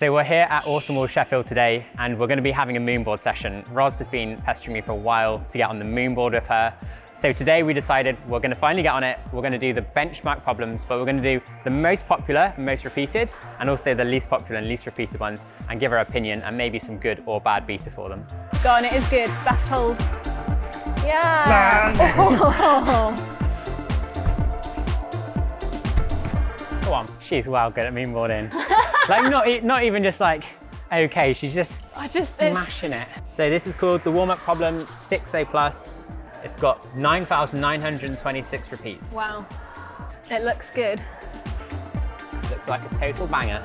So we're here at Awesome Wall Sheffield today, and we're going to be having a moonboard session. Rhos has been pestering me for a while to get on the moonboard with her. So today we decided we're going to finally get on it. We're going to do the benchmark problems, but we're going to do the most popular and most repeated, and also the least popular and least repeated ones, and give our opinion and maybe some good or bad beta for them. Go on, it is good. Best hold. Yeah. Oh. Go on. She's well good at moonboarding. Like not even just like okay, she's just smashing it. So this is called the warm-up problem 6A+. It's got 9,926 repeats. Wow. It looks good. Looks like a total banger.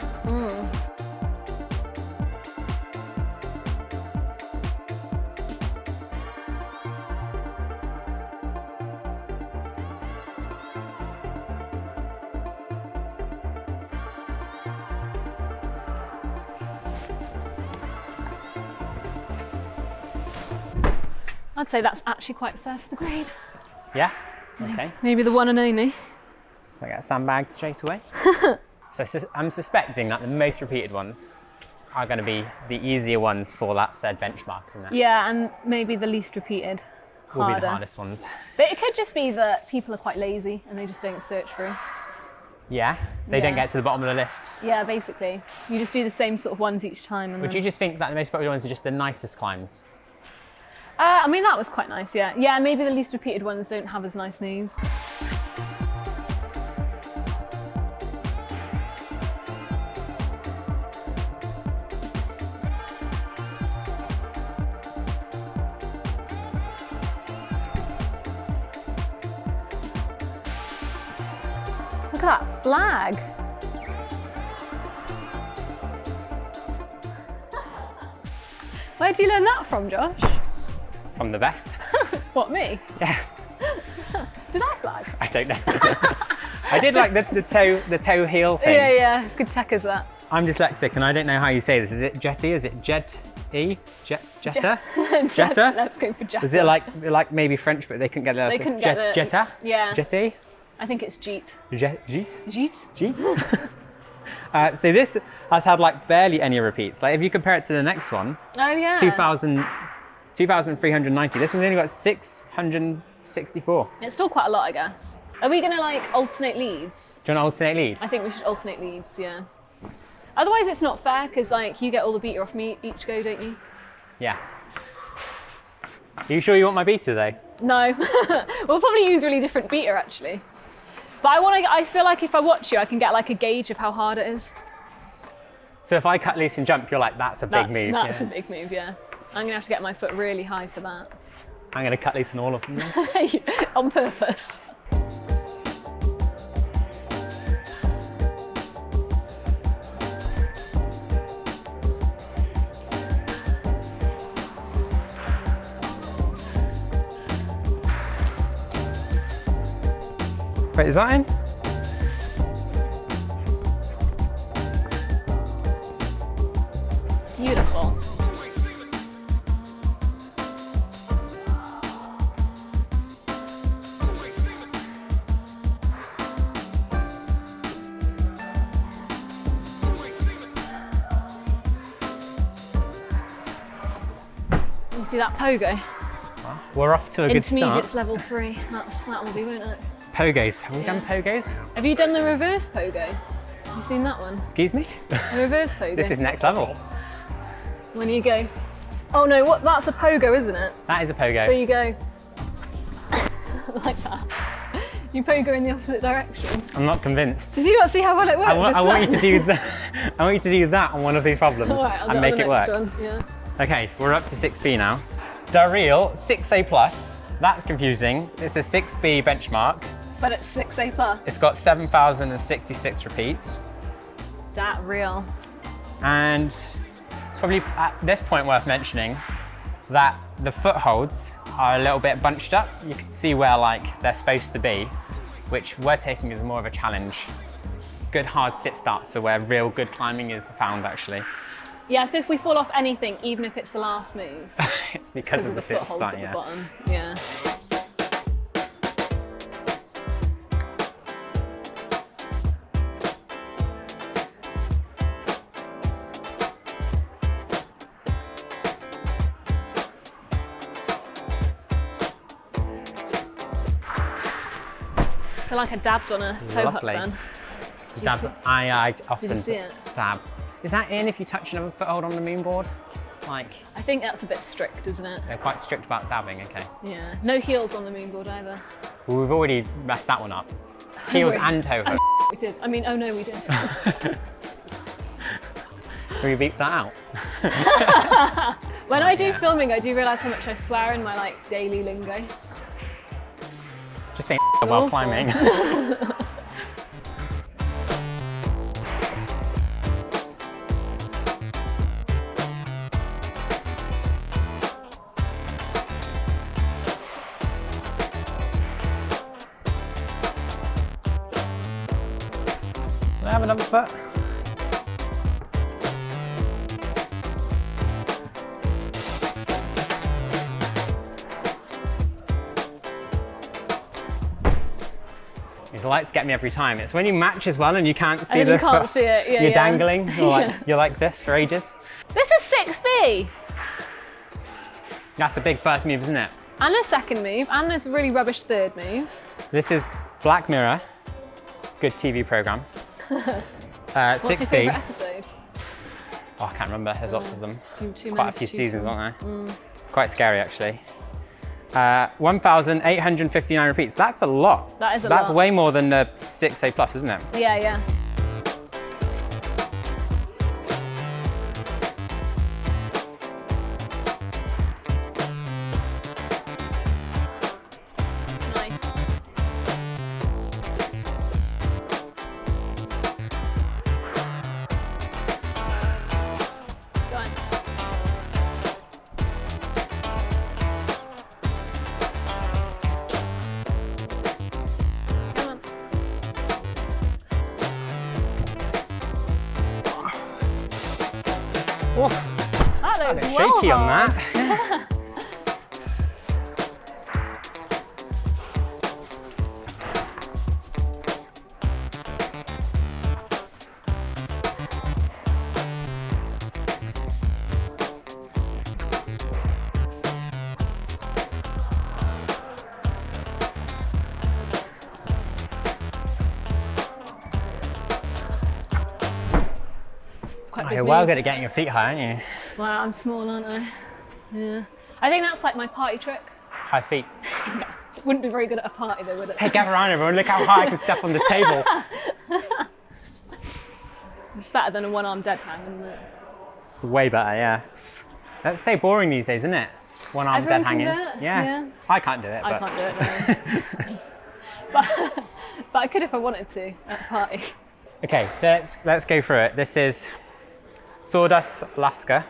I'd say that's actually quite fair for the grade. Yeah? Okay. Maybe the one and only. So I get sandbagged straight away. So I'm suspecting that the most repeated ones are going to be the easier ones for that said benchmark, isn't it? Yeah, and maybe the least repeated. Will be the hardest ones. But it could just be that people are quite lazy and they just don't search through. Yeah? They don't get to the bottom of the list. Yeah, basically. You just do the same sort of ones each time. And Would you just think that the most popular ones are just the nicest climbs? I mean, that was quite nice, yeah. Yeah, maybe the least repeated ones don't have as nice moves. Look at that flag. Where'd you learn that from, Josh? From the best. What, me? Yeah. Did I flag? I don't know. I did like the toe heel thing. Yeah, it's good checkers that. I'm dyslexic and I don't know how you say this. Is it jetty? Is it jet-y? Jetta? Jetta? Let's go for Jetta. Is it like maybe French, but they couldn't get it? They couldn't get it. Jetta? Yeah. Jetty? I think it's Jeet. Jeet? Jeet? Jeet? So this has had like barely any repeats. Like if you compare it to the next one, Oh yeah. 2,390. This one's only got 664. It's still quite a lot, I guess. Are we gonna like alternate leads? Do you want to alternate lead? I think we should alternate leads, yeah. Otherwise it's not fair, because like you get all the beta off me each go, don't you? Yeah. Are you sure you want my beta though? No. We'll probably use really different beta actually. But I feel like if I watch you, I can get like a gauge of how hard it is. So if I cut loose and jump, you're like, that's a big move. That's a big move, yeah. I'm gonna have to get my foot really high for that. I'm gonna cut loose on all of them then. On purpose. Wait, is that in? Beautiful. You see that pogo? Well, we're off to a good start. Intermediate's level 3. That will be, won't it? Pogos. Have we done pogos? Have you done the reverse pogo? Have you seen that one? Excuse me? The reverse pogo. This is next level. When you go, oh no, what? That's a pogo, isn't it? That is a pogo. So you go like that. You pogo in the opposite direction. I'm not convinced. Did you not see how well it worked? I want you to do that. I want you to do that on one of these problems and make it work. One. Yeah. Okay, we're up to 6B now. Darreel 6A+. That's confusing. It's a 6B benchmark. But it's 6A+. It's got 7,066 repeats. That real. And it's probably at this point worth mentioning that the footholds are a little bit bunched up. You can see where like they're supposed to be, which we're taking as more of a challenge. Good hard sit starts are where real good climbing is found actually. Yeah, so if we fall off anything, even if it's the last move, it's because of the sit footholds start, at yeah. the bottom. Yeah. feel like I dabbed on a toe hook Lovely. then. I often Did you see it? dab. Is that in if you touch another foothold on the moonboard? Like, I think that's a bit strict, isn't it? they're quite strict about dabbing, okay. Yeah. No heels on the moonboard either. Well, we've already messed that one up. Heels and toe hook. We did. I mean, oh no, we did. Can we beep that out? When I do filming, I do realise how much I swear in my like daily lingo. Just saying while Awful. climbing. Do I have another foot? These lights get me every time. It's when you match as well and you can't see And the you can't foot. see it. Yeah, You're yeah. dangling. You're like, Yeah. you're like this for ages. This is 6B. That's a big first move, isn't it? And a second move, and this really rubbish third move. This is Black Mirror. Good TV program. What's 6B. your favourite episode? Oh, I can't remember. There's lots of them. Too Quite many a few to choose seasons, from. aren't there? Quite scary, actually. 1,859 repeats. That's a lot. That is a That's lot. way more than the 6A plus, isn't it? Yeah, yeah. Nice. Go on. Come on. Oh, That a looks bit well shaky on hard. that. It's quite Oh, big you're well moves. good at getting your feet high, aren't you? Wow, I'm small, aren't I? Yeah. I think that's like my party trick. High feet. Wouldn't be very good at a party though, would it? Hey, gather around everyone. Look how high I can step on this table. It's better than a one-arm dead hang, isn't it? Way better, yeah. That's so boring these days, isn't it? One arm Everyone dead can hanging. do it, Yeah. yeah. I can't do it. I but... can't do it, no. but I could if I wanted to at a party. Okay, so let's go through it. This is sawdust laxa.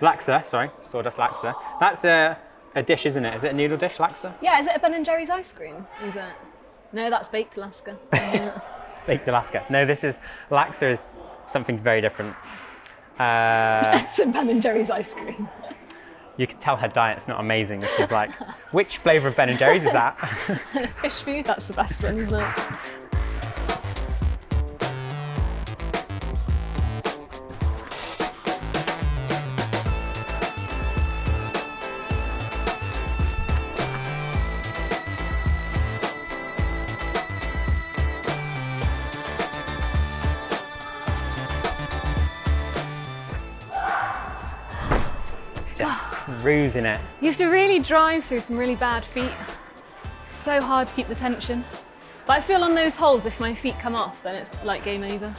Sawdust laxa. That's a dish, isn't it? Is it a noodle dish, laxa? Yeah, is it a Ben & Jerry's ice cream? Is it? No, that's baked Alaska. Baked Alaska. No, this is laxa is something very different. It's a Ben & Jerry's ice cream. You can tell her diet's not amazing. She's like, which flavour of Ben & Jerry's is that? Fish food, that's the best one, isn't it? Just cruising it. You have to really drive through some really bad feet. It's so hard to keep the tension. But I feel on those holds, if my feet come off, then it's like game over.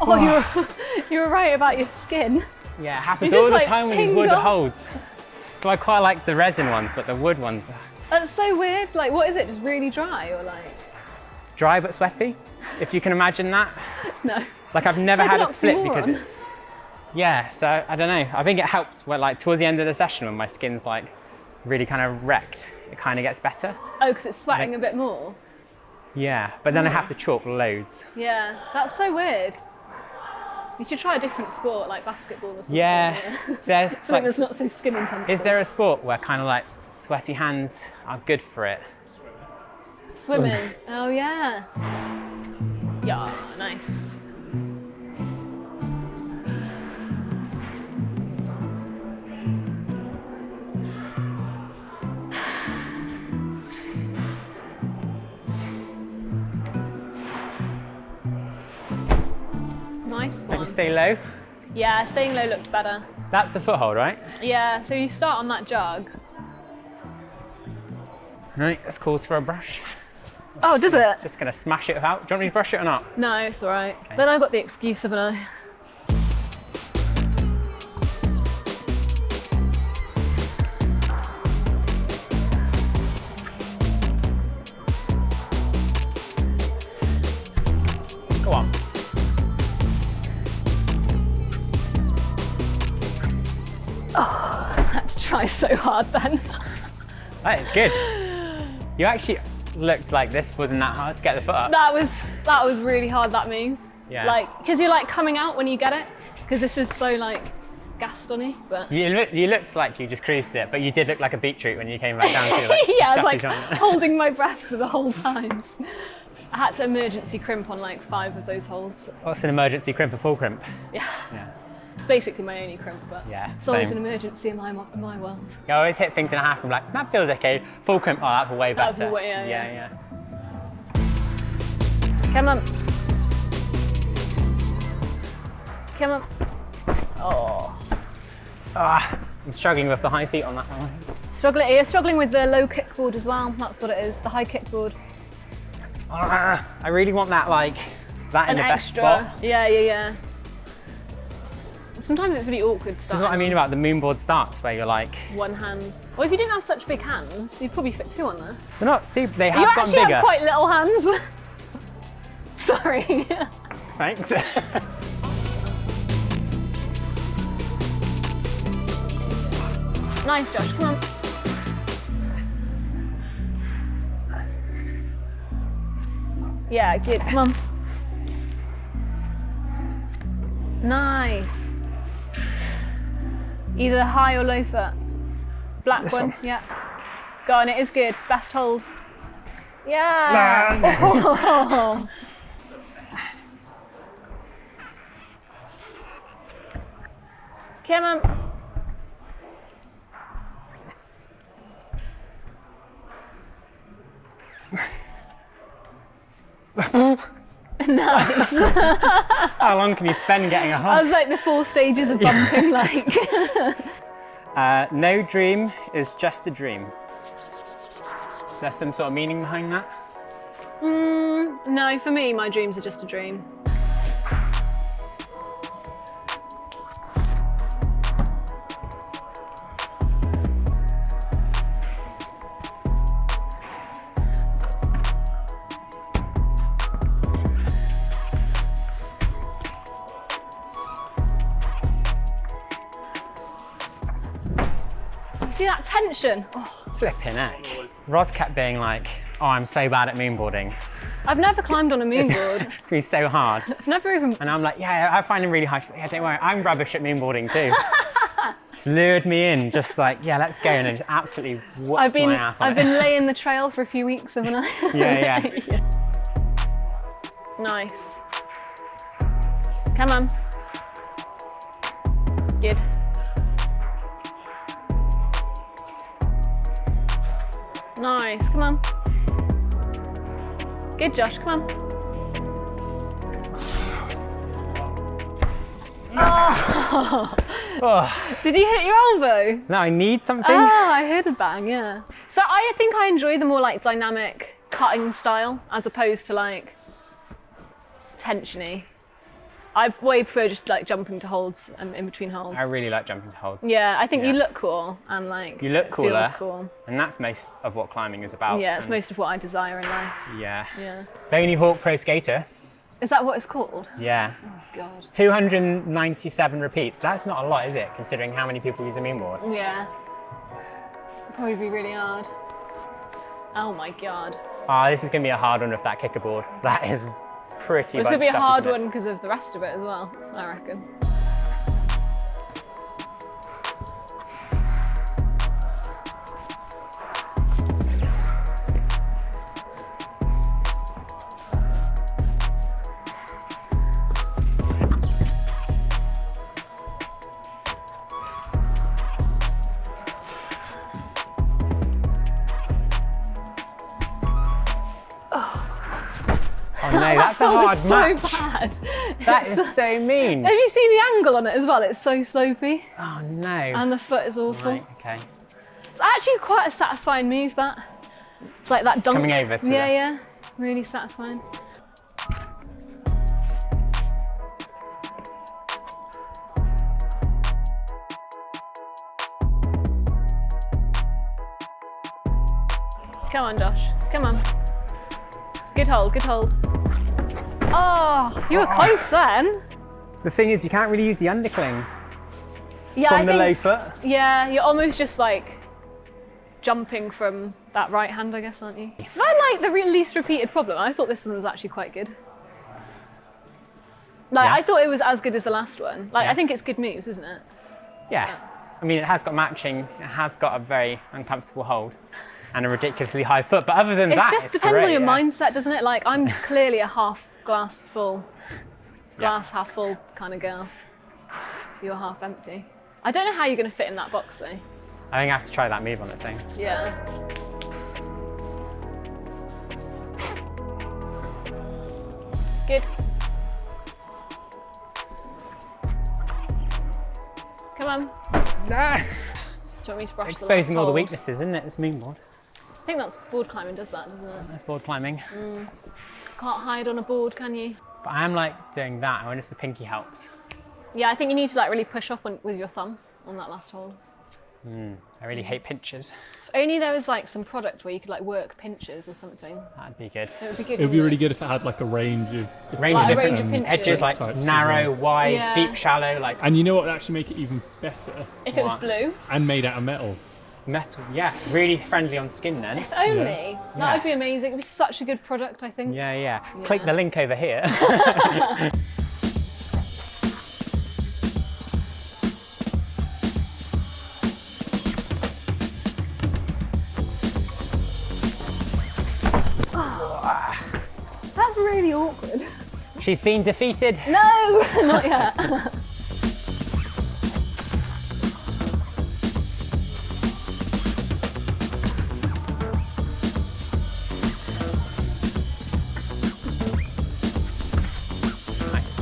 Oh, you were right about your skin. Yeah, it happens You all just, the like, time with these pinged wood off. holds. So I quite like the resin ones, but the wood ones, That's so weird. Like, what is it? Just really dry or like? dry but sweaty, if you can imagine that. No. Like I've never like had an a split because oxymoron. it's, yeah, so I don't know. I think it helps when like towards the end of the session when my skin's like really kind of wrecked, it kind of gets better. Oh, because it's sweating a bit more. Yeah, but then I have to chalk loads. Yeah, that's so weird. You should try a different sport like basketball or something. Yeah, there's Something like, that's not so skin intensive. is there a sport where kind of like sweaty hands are good for it? Swimming. Oh yeah. Yeah, nice. Nice Can you one. stay low? Yeah, staying low looked better. That's the foothold, right? Yeah, so you start on that jug. Right, this calls for a brush. Oh, does it? Just gonna smash it without. Do you want me to brush it or not? No, it's all right. Okay. Then I've got the excuse, haven't I? Go on. Oh, I had to try so hard then. Right, it's good. You actually looked like this wasn't that hard to get the foot up. That was really hard, that move. Yeah. Like, because you're like coming out when you get it, because this is so like Gaston-y, but. You looked like you just cruised it, but you did look like a beetroot when you came back down to it. Like, Yeah, I was like Ducky John. holding my breath for the whole time. I had to emergency crimp on like 5 of those holds. What's an emergency crimp? A full crimp? Yeah. Yeah. It's basically my only crimp, but Yeah, it's always an same. emergency in my world. You always hit things in a half and be like, that feels okay. Full crimp, oh, that's way better. That's way- yeah. yeah. Come on. Come on. Oh. Ah, I'm struggling with the high feet on that one. You're struggling with the low kickboard as well. That's what it is, the high kickboard. Ah, I really want that, like, that in An the best extra. spot. Yeah. Sometimes it's really awkward This starting. is what I mean about the moonboard starts, where you're like, One hand. Well, if you didn't have such big hands, you'd probably fit 2 on there. they're not, see, they You have gotten actually bigger. have quite little hands. Sorry. Thanks. Nice, Josh. Come on. Yeah, good. Come on. Nice. Either high or low foot. Black This one. one. Yeah. Go on, it is good. Best hold. Yeah. Oh. Come on. Nice. How long can you spend getting a I hold? was like the 4 stages of bumping, like. No dream is just a dream. Is there some sort of meaning behind that? No, for me, my dreams are just a dream. See that tension? Oh, Flipping heck. Rhos kept being like, oh, I'm so bad at moonboarding. I've never climbed on a moonboard. It's gonna be so hard. I've never even. And I'm like, yeah, I find it really hard. She's like, yeah, don't worry, I'm rubbish at moonboarding too. Just lured me in, just like, yeah, let's go. And it just absolutely whoops my ass on I've it. been laying the trail for a few weeks, haven't I? Yeah. Nice. Come on. Good. Nice, come on. Good, Josh, come on. Oh, Did you hit your elbow? no, I need something. Oh, I heard a bang, yeah. So I think I enjoy the more like dynamic cutting style as opposed to like tensiony. I way prefer just like jumping to holds and in between holds. I really like jumping to holds. Yeah, I think you Yeah. look cool and like You look it cooler. feels cool. And that's most of what climbing is about. Yeah, it's And most of what I desire in life. Yeah. Yeah. Hawk Pro Skater. Is that what it's called? Yeah. Oh God. 297 repeats. That's not a lot, is it? Considering how many people use a moonboard. Yeah. It'd probably be really hard. Oh my God. Ah, this is going to be a hard one with that kicker board. That is pretty It's gonna be a bunched up, hard isn't it? one because of the rest of it as well, I reckon. that's a hard so match. bad. That is so mean. Have you seen the angle on it as well? It's so slopey. Oh no. And the foot is awful. Right, okay. It's actually quite a satisfying move, that. It's like that dunk. Coming over to Yeah. Really satisfying. Come on, Josh. Come on. Good hold, good hold. Oh, you were close then. The thing is, you can't really use the undercling Yeah, from the low foot. Yeah, you're almost just like jumping from that right hand, I guess, aren't you? I like the least repeated problem. I thought this one was actually quite good. Like, Yeah. I thought it was as good as the last one. Like, Yeah. I think it's good moves, isn't it? Yeah. I mean, it has got matching. It has got a very uncomfortable hold and a ridiculously high foot. But other than It that, just it's depends on great, your yeah. mindset, doesn't it? Like, I'm clearly a half glass full, half full kind of girl. You're half empty. I don't know how you're going to fit in that box, though. I think I have to try that move on its own. Yeah. Good. Come on. Nah. Do you want me to brush Exposing the all the last hold? weaknesses, isn't it? This moonboard. I think that's board climbing does that, doesn't it? That's board climbing. Can't hide on a board, can you? But I am like doing that. I wonder if the pinky helps. Yeah, I think you need to like really push up with your thumb on that last hold. I really hate pinches. If only there was like some product where you could like work pinches or something. That'd be good. It would be good. It would be wouldn't really it? good if it had like a range of Range Like of a range different of pinches. edges, like Types as narrow, well. wide, Yeah. deep, shallow, like And you know what would actually make it even better? If it was What? blue. And made out of metal. metal. Yeah, really friendly on skin then. If only. Yeah. That would be amazing. It would be such a good product, I think. Yeah. Click the link over here. That's really awkward. She's been defeated. No, not yet. Nice.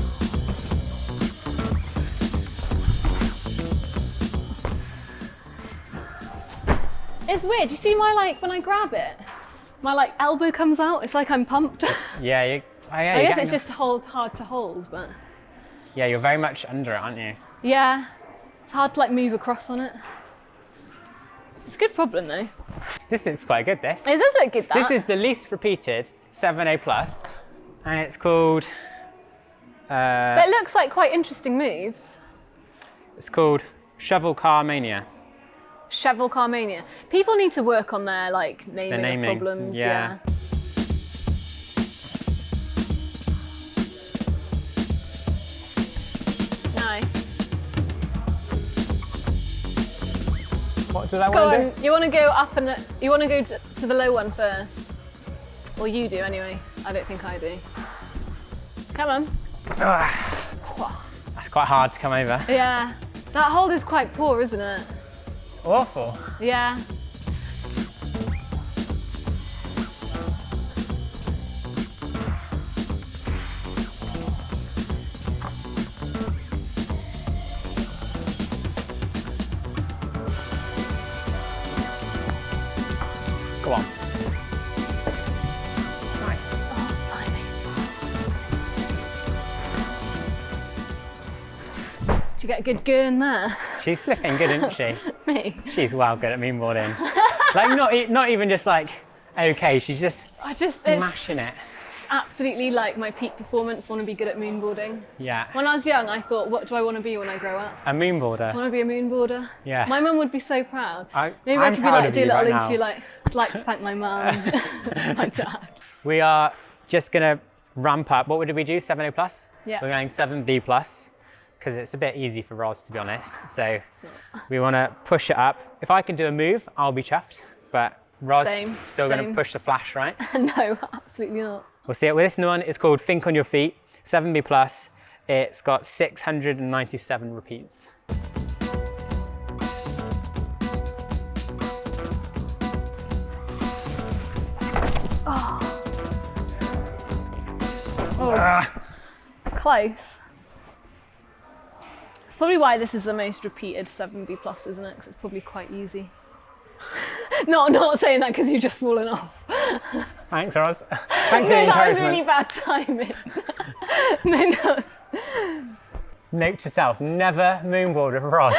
It's weird. You see my like when I grab it, my like elbow comes out. It's like I'm pumped. Yeah, I guess it's just hard to hold, but Yeah, you're very much under it, aren't you? yeah, it's hard to like move across on it. It's a good problem though. This looks quite good, this. Is this a good that? This is the least repeated 7A+, and it's called, But it looks like quite interesting moves. Shovel Car Mania. Shovel Carmania. People need to work on their like naming, naming, of problems. yeah. Nice. What did I Go want to on. You want to go up and you want to go to the low one first, or you do anyway. I don't think I do. Come on. do? That's quite hard to come over. Yeah. That hold is quite poor, isn't it? Awful. Yeah. Go on. Nice. Oh, blimey. Did you get a good gurn there? She's flipping good, isn't she? Me. She's well good at moonboarding. Like not even just like okay, she's just It's smashing it. absolutely like my peak performance. Want to be good at moonboarding. Yeah. When I was young, I thought, what do I want to be when I grow up? A moonboarder. I want to be a moonboarder. Yeah. My mum would be so proud. Maybe I'm I could be proud like of do a you little right interview now. like, I'd like to thank my mum, my dad. We are just gonna ramp up. What did we do? 7A+? Yeah. We're going 7B+, because it's a bit easy for Rhos, to be honest. So So, we wanna push it up. If I can do a move, I'll be chuffed. But Rhos Same, still gonna same. push the flash, right? no, absolutely not. We'll see it with this one. It's called Think on Your Feet, 7B+. It's got 697 repeats. Oh, close. It's probably why this is the most repeated 7B plus, isn't it? Because it's probably quite easy. not saying that because you've just fallen off. Thanks, Rhos. Thanks for the That was encouragement. really bad timing. No. Note to self, never moonboard with Rhos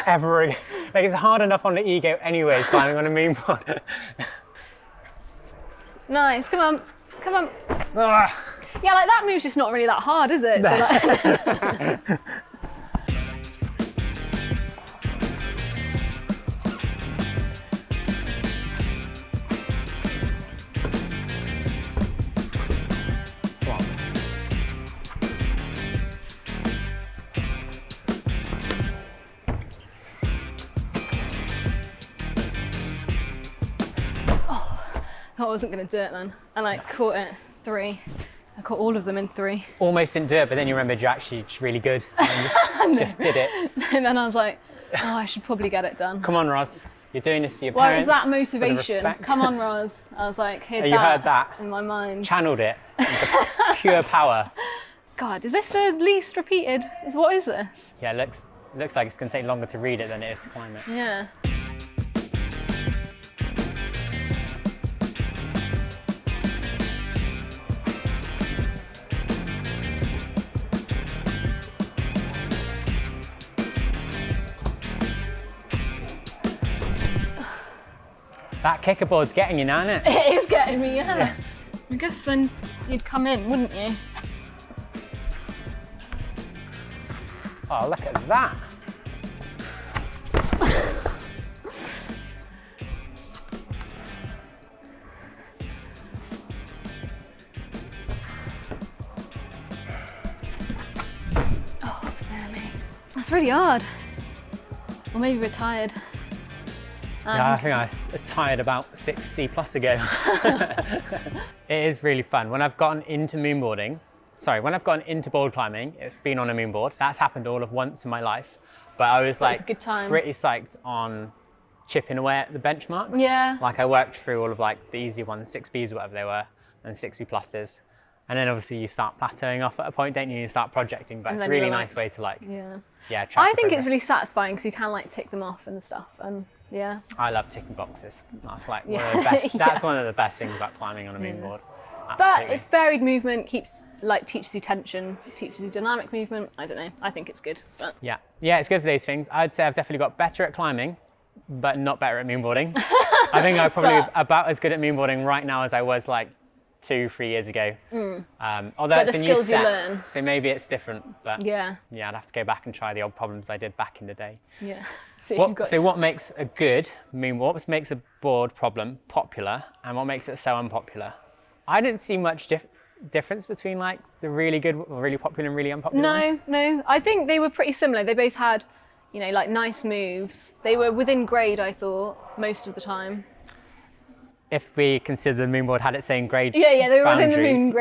ever again. Like, it's hard enough on the ego anyway, climbing on a moonboard. Nice, come on. Ah. Yeah, like that move's just not really that hard, is it? So like... I wasn't going to do it then. I like caught it 3. I caught all of them in 3. Almost didn't do it, but then you remembered you're actually just really good and just did it. And then I was like, oh, I should probably get it done. Come on, Rhos. You're doing this for your Why was parents. that motivation? Come on, Rhos. I was like, You heard that. in my mind. Channeled it into pure power. God, is this the least repeated? What is this? Yeah, it looks like it's going to take longer to read it than it is to climb it. Yeah. That kickerboard's getting you now, isn't it? It is getting me, yeah. I guess then you'd come in, wouldn't you? Oh, look at that. Oh, dear me. That's really hard. Or maybe we're tired. Yeah, I think I was tired about 6C plus ago. It is really fun. When I've gotten into board climbing, it's been on a moonboard. That's happened all of once in my life. But I was like a good time. pretty psyched on chipping away at the benchmarks. Yeah. Like I worked through all of like the easy ones, 6Bs or whatever they were, and 6B pluses. And then obviously you start plateauing off at a point, don't you? You start projecting, but it's a really nice way to like, yeah, track I the think it's progress. really satisfying because you can like tick them off and stuff. And yeah. I love ticking boxes. That's like one Yeah. of the best. Yeah. That's one of the best things about climbing on a moonboard. But Absolutely. it's varied movement, teaches you tension, teaches you dynamic movement. I don't know. I think it's good. But Yeah, it's good for those things. I'd say I've definitely got better at climbing, but not better at moonboarding. I think I'm probably about as good at moonboarding right now as I was like 2-3 years ago. Although But it's the a new skills you set, learn. so maybe it's different. But yeah. I'd have to go back and try the old problems I did back in the day. Yeah. See if you've got So what makes a good moonboard? What makes a board problem popular, and what makes it so unpopular? I didn't see much difference between like the really good, really popular, and really unpopular ones. No. I think they were pretty similar. They both had, like nice moves. They were within grade, I thought, most of the time. If we consider the moonboard had its own grade. Yeah, they were within the boundaries.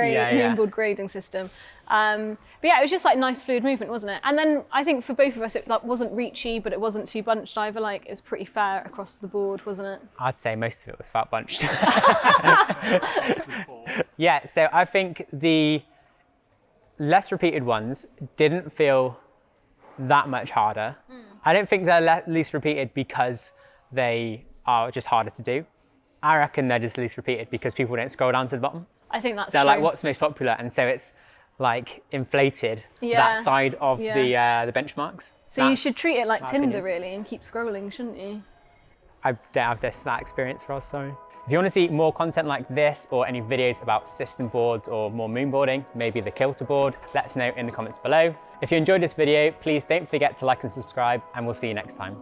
moonboard grading system. But yeah, it was just like nice fluid movement, wasn't it? And then I think for both of us, it wasn't reachy, but it wasn't too bunched either. Like it was pretty fair across the board, wasn't it? I'd say most of it was fat bunched. Yeah, so I think the less repeated ones didn't feel that much harder. I don't think they're least repeated because they are just harder to do. I reckon they're just least repeated because people don't scroll down to the bottom. I think that's They're true. like, what's most popular? And so it's like inflated that side of the benchmarks. So you should treat it like my Tinder opinion. really and keep scrolling, shouldn't you? I don't have that experience, Rhos, sorry. If you want to see more content like this or any videos about system boards or more moonboarding, maybe the kilter board, let us know in the comments below. If you enjoyed this video, please don't forget to like and subscribe, and we'll see you next time.